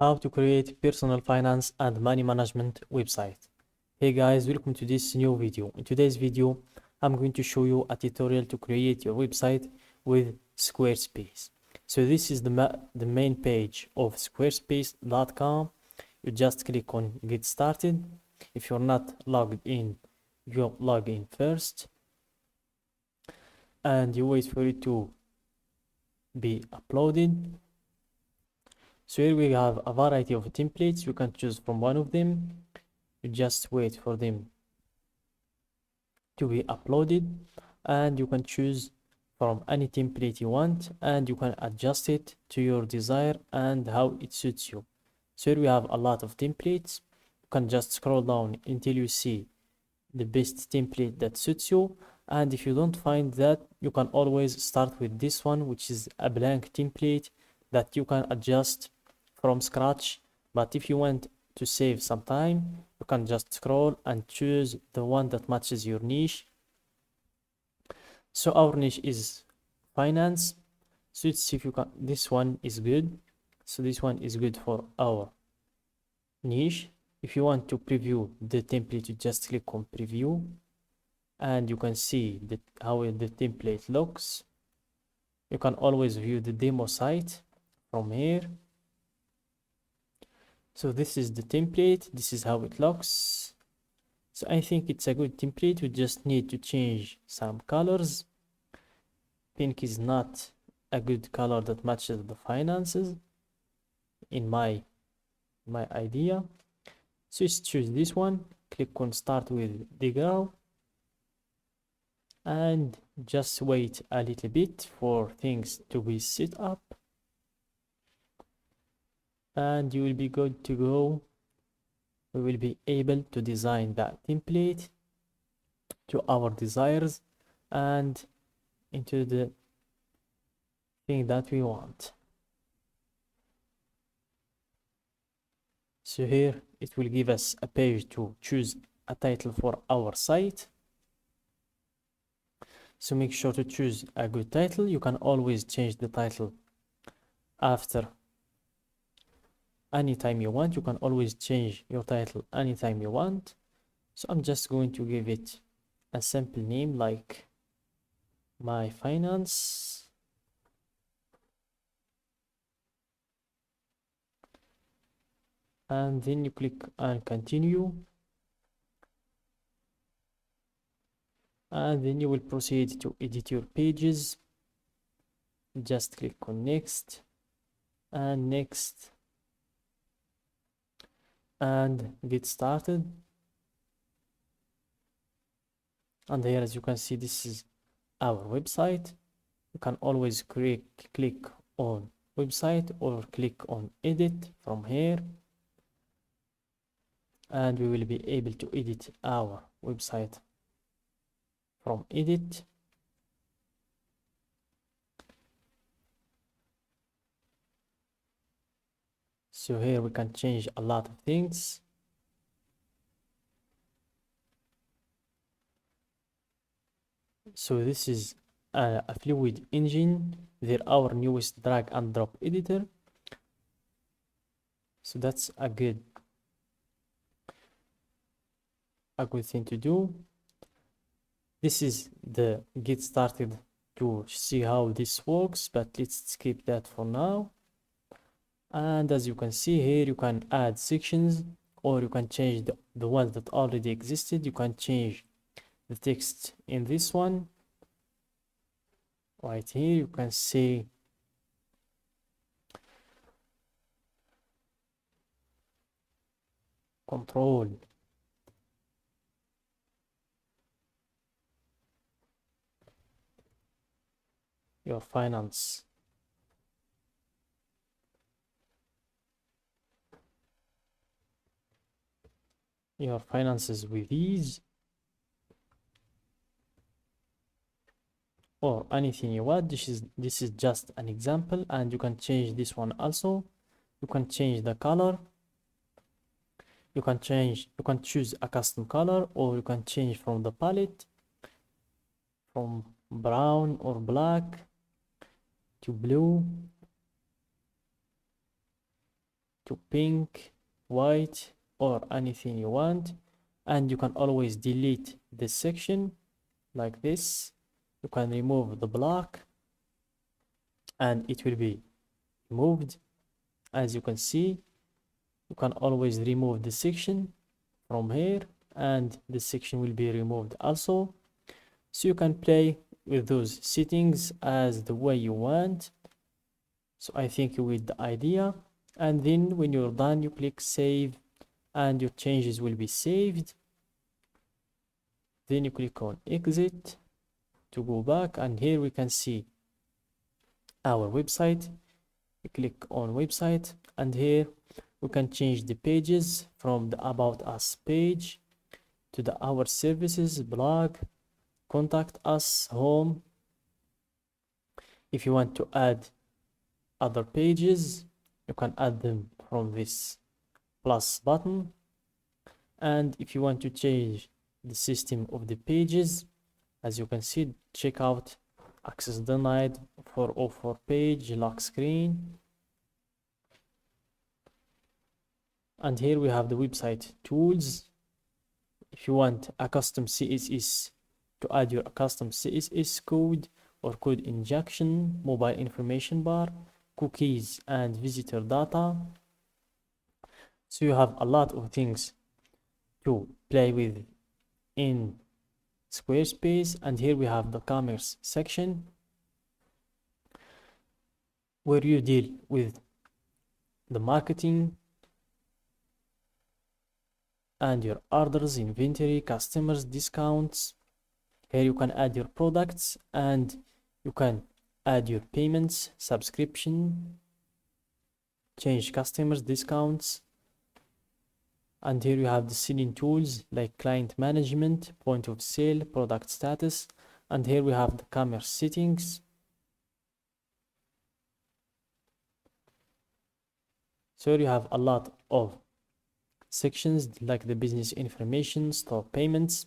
How to create personal finance and money management website. Hey guys, welcome to this new video. In today's video, I'm going to show you a tutorial to create your website with Squarespace. So this is the main page of squarespace.com. You just click on get started. If you're not logged in, you log in first and you wait for it to be uploaded. So here we have a variety of templates. You can choose from one of them. You just wait for them to be uploaded and you can choose from any template you want and you can adjust it to your desire and how it suits you. So here we have a lot of templates. You can just scroll down until you see the best template that suits you, and if you don't find that, you can always start with this one, which is a blank template that you can adjust from scratch. But if you want to save some time, you can just scroll and choose the one that matches your niche. So our niche is finance, so let's see if you can. This one is good, so this one is good for our niche. If you want to preview the template, you just click on preview and you can see how the template looks. You can always view the demo site from here. So this is the template, this is how it looks. So I think it's a good template. We just need to change some colors. Pink is not a good color that matches the finances in my idea. So let's choose this one, click on start with the girl and just wait a little bit for things to be set up and you will be good to go. We will be able to design that template to our desires and into the thing that we want. So here it will give us a page to choose a title for our site. So make sure to choose a good title. You can always change the title after anytime you want. You can always change your title anytime you want. So I'm just going to give it a simple name like my finance. And then you click on continue. And then you will proceed to edit your pages. Just click on next and next and get started. And here, as you can see, this is our website. You can always click on website or click on edit from here and we will be able to edit our website from edit. So here we can change a lot of things. So this is a fluid engine. They're our newest drag and drop editor. So that's a good thing to do. This is the get started to see how this works, but let's skip that for now. And as you can see here, you can add sections or you can change the ones that already existed. You can change the text in this one. Right here, you can say control your finance. Your finances with ease, or anything you want. This is just an example, and you can change this one also. You can change the color. You can choose a custom color, or you can change from the palette from brown or black to blue to pink, white, or anything you want. And you can always delete this section like this. You can remove the block and it will be removed. As you can see, you can always remove the section from here and the section will be removed also. So you can play with those settings as the way you want. So I think you get the idea. And then when you're done, you click save and your changes will be saved. Then you click on exit to go back, and here we can see our website. You click on website, and here we can change the pages from the about us page to the our services, blog, contact us, home. If you want to add other pages, you can add them from this plus button. And if you want to change the system of the pages, as you can see, check out access denied for offer page, lock screen. And here we have the website tools. If you want a custom CSS, to add your custom CSS code or code injection, mobile information bar, cookies, and visitor data. So you have a lot of things to play with in Squarespace. And here we have the commerce section where you deal with the marketing and your orders, inventory, customers, discounts. Here you can add your products and you can add your payments, subscription, change customers, discounts. And here you have the selling tools like client management, point of sale, product status. And here we have the commerce settings. So here you have a lot of sections like the business information, store payments,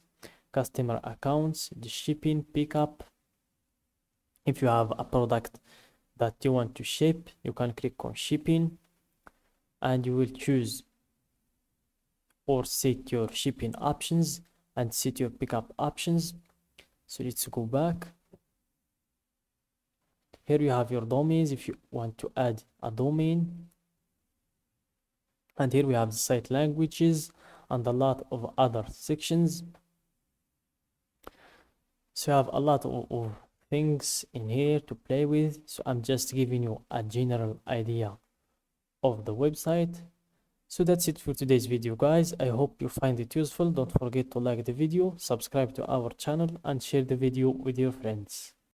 customer accounts, the shipping, pickup. If you have a product that you want to ship, you can click on shipping and you will choose or set your shipping options and set your pickup options. So let's go back. Here you have your domains if you want to add a domain. And here we have the site languages and a lot of other sections. So you have a lot of things in here to play with. So I'm just giving you a general idea of the website. So that's it for today's video, guys. I hope you find it useful. Don't forget to like the video, subscribe to our channel, and share the video with your friends.